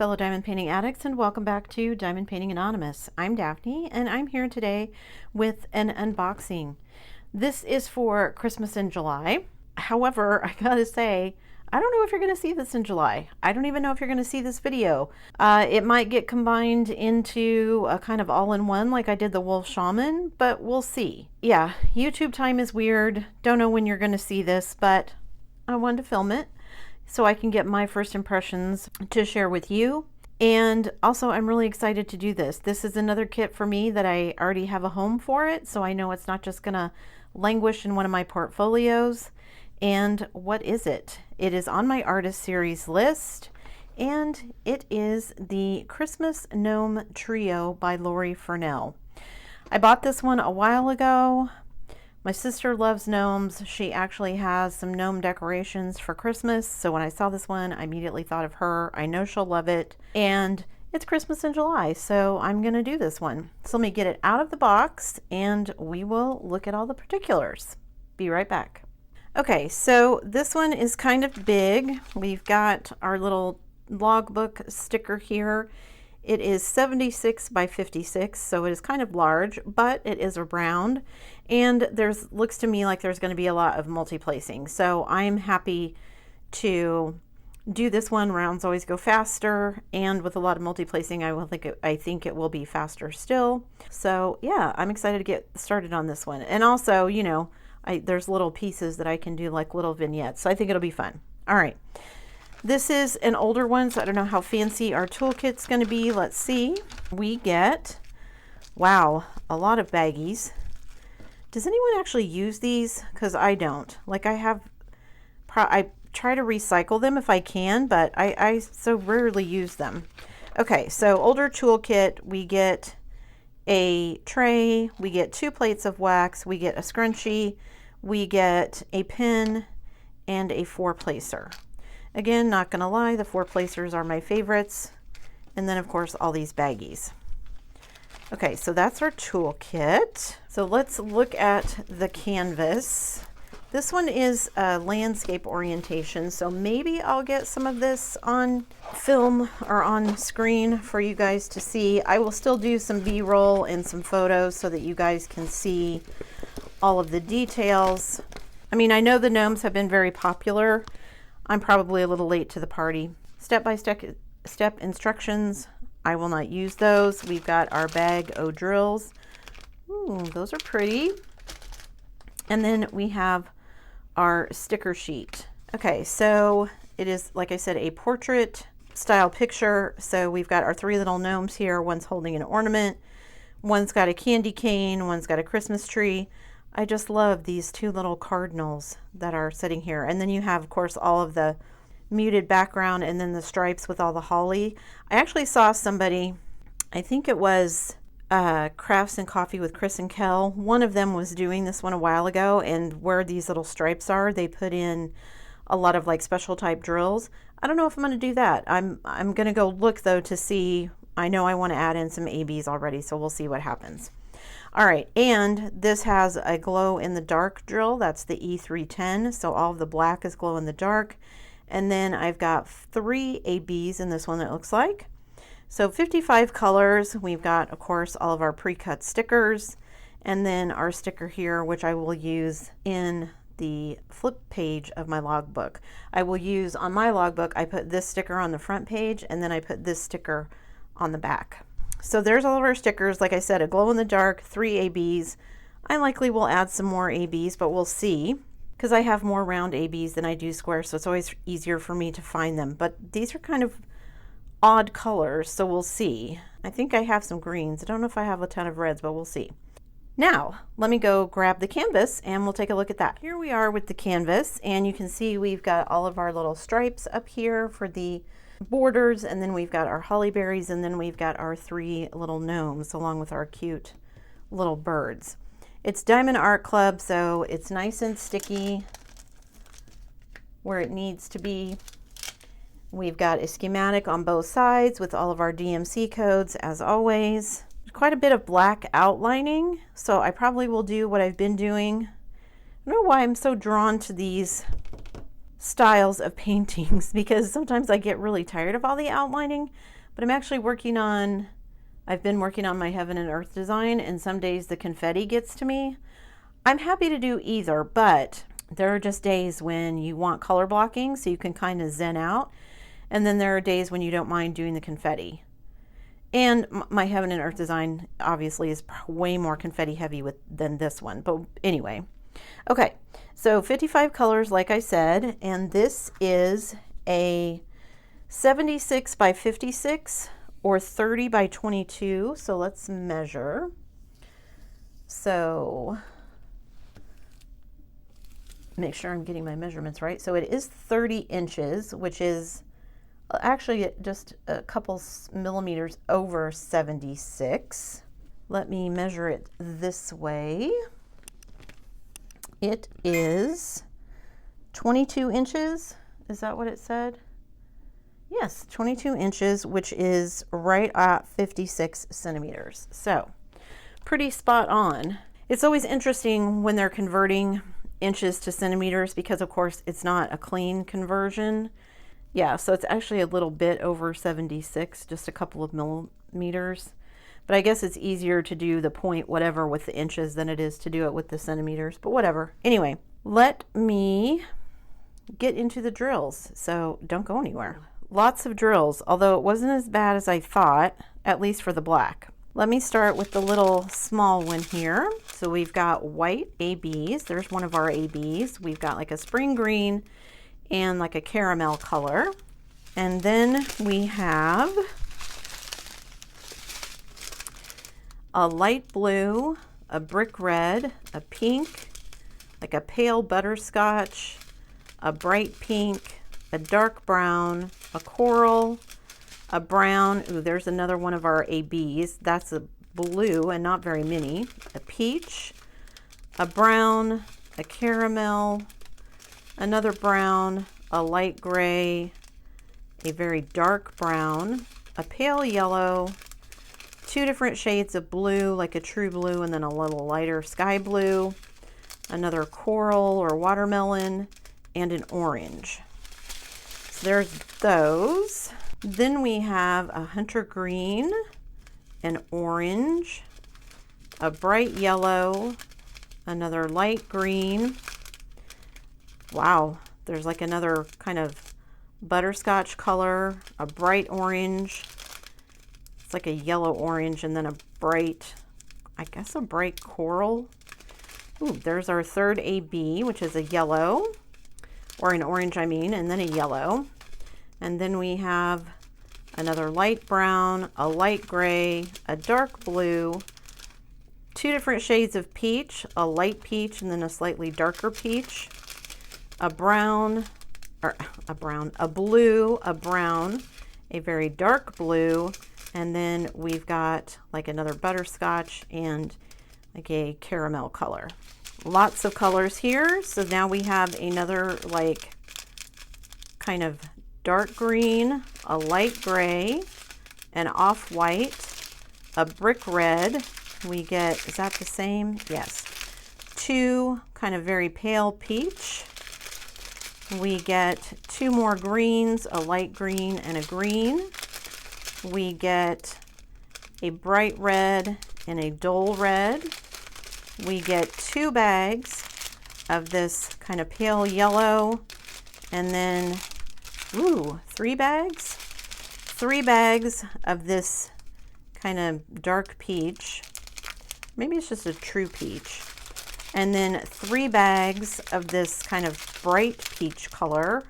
fellow diamond painting addicts, and welcome back to Diamond Painting Anonymous. I'm Daphne, and I'm here today with an unboxing. This is for Christmas in July. However, I gotta say, I don't know if you're going to see this in July. I don't even know if you're going to see this video. It might get combined into a kind of all-in-one like I did the Wolf Shaman, but we'll see. Yeah, YouTube time is weird. Don't know when you're going to see this, but I wanted to film it so I can get my first impressions to share with you. And also, I'm really excited to do this. This is another kit for me that I already have a home for it, so I know it's not just going to languish in one of my portfolios. And what is it? It is on my artist series list, and it is the Christmas Gnome Trio by Lori Furnell. I bought this one a while ago. My sister loves gnomes. She actually has some gnome decorations for Christmas, so when I saw this one, I immediately thought of her. I know she'll love it, and it's Christmas in July, so I'm gonna do this one. So let me get it out of the box, and we will look at all the particulars. Be right back. Okay, so this one is kind of big. We've got our little logbook sticker here. It is 76 by 56, so it is kind of large, but it is a round, and looks to me like there's going to be a lot of multi-placing. So I'm happy to do this one. Rounds always go faster, and with a lot of multi-placing, I think it will be faster still. So yeah, I'm excited to get started on this one. And also, you know, there's little pieces that I can do, like little vignettes, so I think it'll be fun. All right. This is an older one, so I don't know how fancy our toolkit's going to be. Let's see. We get, wow, a lot of baggies. Does anyone actually use these? Because I don't. Like I try to recycle them if I can, but I so rarely use them. Okay, so older toolkit, we get a tray, we get 2 plates of wax, we get a scrunchie, we get a pin, and a 4-placer. Again, not gonna lie, the 4-placers are my favorites. And then of course, all these baggies. Okay, so that's our toolkit. So let's look at the canvas. This one is a landscape orientation, so maybe I'll get some of this on film or on screen for you guys to see. I will still do some B-roll and some photos so that you guys can see all of the details. I mean, I know the gnomes have been very popular. I'm probably a little late to the party. Step-by-step instructions. I will not use those. We've got our bag o' drills. Ooh, those are pretty. And then we have our sticker sheet. Okay, so it is, like I said, a portrait style picture. So we've got our 3 little gnomes here. One's holding an ornament. One's got a candy cane. One's got a Christmas tree. I just love these 2 little cardinals that are sitting here. And then you have, of course, all of the muted background and then the stripes with all the holly. I actually saw somebody, I think it was Crafts and Coffee with Chris and Kel. One of them was doing this one a while ago, and where these little stripes are, they put in a lot of like special type drills. I don't know if I'm going to do that. I'm going to go look though to see. I know I want to add in some ABs already, so we'll see what happens. All right, and this has a glow in the dark drill. That's the E310, so all of the black is glow in the dark. And then I've got 3 ABs in this one, it looks like. So 55 colors. We've got, of course, all of our pre-cut stickers, and then our sticker here, which I will use in the flip page of my logbook. I will use on my logbook, I put this sticker on the front page, and then I put this sticker on the back. So there's all of our stickers. Like I said, a glow in the dark, 3 ABs. I likely will add some more ABs, but we'll see, because I have more round ABs than I do square, so it's always easier for me to find them. But these are kind of odd colors, so we'll see. I think I have some greens. I don't know if I have a ton of reds, but we'll see. Now, let me go grab the canvas and we'll take a look at that. Here we are with the canvas, and you can see we've got all of our little stripes up here for the borders, and then we've got our holly berries, and then we've got our 3 little gnomes along with our cute little birds. It's Diamond Art Club, so it's nice and sticky where it needs to be. We've got a schematic on both sides with all of our DMC codes as always. Quite a bit of black outlining, so I probably will do what I've been doing. I don't know why I'm so drawn to these styles of paintings because sometimes I get really tired of all the outlining, but I'm actually I've been working on my heaven and earth design, and some days the confetti gets to me. I'm happy to do either, but there are just days when you want color blocking so you can kind of zen out, and then there are days when you don't mind doing the confetti. And my heaven and earth design obviously is way more confetti heavy than this one, but anyway. Okay, so 55 colors, like I said, and this is a 76 by 56 or 30 by 22. So let's measure. So make sure I'm getting my measurements right. So it is 30 inches, which is actually just a couple millimeters over 76. Let me measure it this way. It is 22 inches. Is that what it said? Yes, 22 inches, which is right at 56 centimeters. So pretty spot on. It's always interesting when they're converting inches to centimeters because of course it's not a clean conversion. Yeah, so it's actually a little bit over 76, just a couple of millimeters. But I guess it's easier to do the point whatever with the inches than it is to do it with the centimeters, but whatever. Anyway, let me get into the drills, so don't go anywhere. Lots of drills, although it wasn't as bad as I thought, at least for the black. Let me start with the little small one here. So we've got white ABs. There's one of our ABs. We've got like a spring green and like a caramel color. And then we have a light blue, a brick red, a pink, like a pale butterscotch, a bright pink, a dark brown, a coral, a brown. Ooh, there's another one of our ABs. That's a blue and not very many. A peach, a brown, a caramel, another brown, a light gray, a very dark brown, a pale yellow, two different shades of blue, like a true blue and then a little lighter sky blue, another coral or watermelon, and an orange. So there's those. Then we have a hunter green, an orange, a bright yellow, another light green. Wow, there's like another kind of butterscotch color, a bright orange. It's like a yellow orange, and then a bright, I guess a bright coral. Ooh, there's our third AB, which is a yellow, or an orange I mean, and then a yellow. And then we have another light brown, a light gray, a dark blue, two different shades of peach, a light peach and then a slightly darker peach, a brown, a blue, a brown, a very dark blue, and then we've got like another butterscotch and like a caramel color. Lots of colors here. So now we have another like kind of dark green, a light gray, an off-white, a brick red. We get, is that the same? Yes. Two kind of very pale peach. We get two more greens, a light green and a green. We get a bright red and a dull red. We get two bags of this kind of pale yellow, and then, ooh, three bags of this kind of dark peach. Maybe it's just a true peach. And then 3 bags of this kind of bright peach color,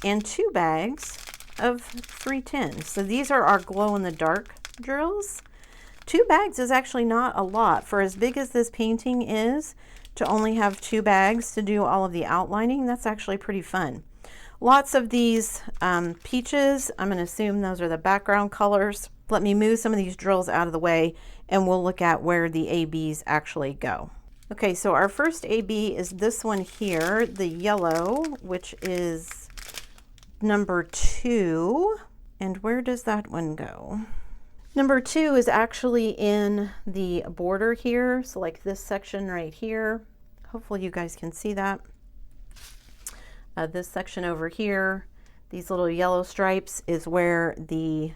and 2 bags of 310. So these are our glow-in-the-dark drills. 2 bags is actually not a lot. For as big as this painting is, to only have 2 bags to do all of the outlining, that's actually pretty fun. Lots of these peaches, I'm going to assume those are the background colors. Let me move some of these drills out of the way and we'll look at where the ABs actually go. Okay, so our first AB is this one here, the yellow, which is number 2. And where does that one go? Number 2 is actually in the border here. So like this section right here. Hopefully you guys can see that. This section over here, these little yellow stripes, is where the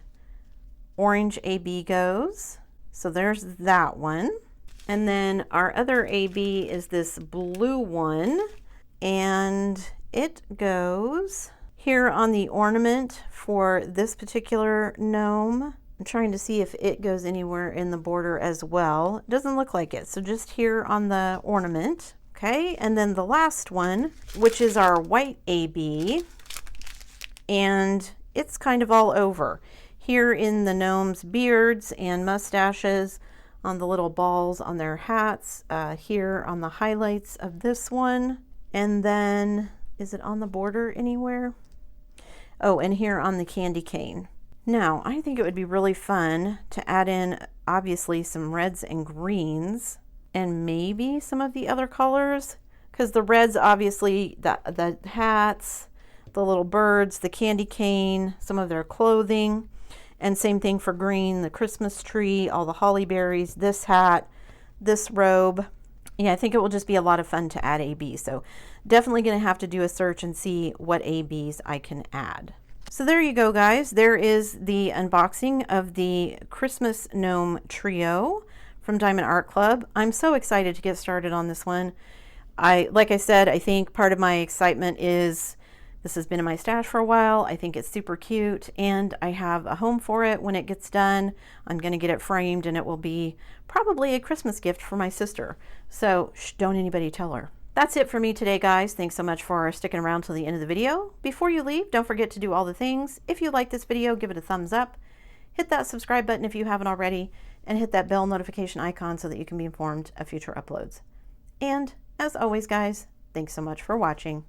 orange AB goes. So there's that one. And then our other AB is this blue one, and it goes here on the ornament for this particular gnome. I'm trying to see if it goes anywhere in the border as well. It doesn't look like it, so just here on the ornament. Okay, and then the last one, which is our white AB, and it's kind of all over. Here in the gnomes' beards and mustaches, on the little balls on their hats, here on the highlights of this one, and then, is it on the border anywhere? Oh, and here on the candy cane. Now, I think it would be really fun to add in, obviously, some reds and greens, and maybe some of the other colors, because the reds, obviously, the hats, the little birds, the candy cane, some of their clothing. And same thing for green, the Christmas tree, all the holly berries, this hat, this robe. Yeah, I think it will just be a lot of fun to add AB. So definitely going to have to do a search and see what ABs I can add. So there you go, guys. There is the unboxing of the Christmas Gnome Trio from Diamond Art Club. I'm so excited to get started on this one. Like I said, I think part of my excitement is this has been in my stash for a while. I think it's super cute, and I have a home for it when it gets done. I'm going to get it framed, and it will be probably a Christmas gift for my sister. So don't anybody tell her. That's it for me today, guys. Thanks so much for sticking around till the end of the video. Before you leave, don't forget to do all the things. If you like this video, give it a thumbs up. Hit that subscribe button if you haven't already, and hit that bell notification icon so that you can be informed of future uploads. And as always, guys, thanks so much for watching.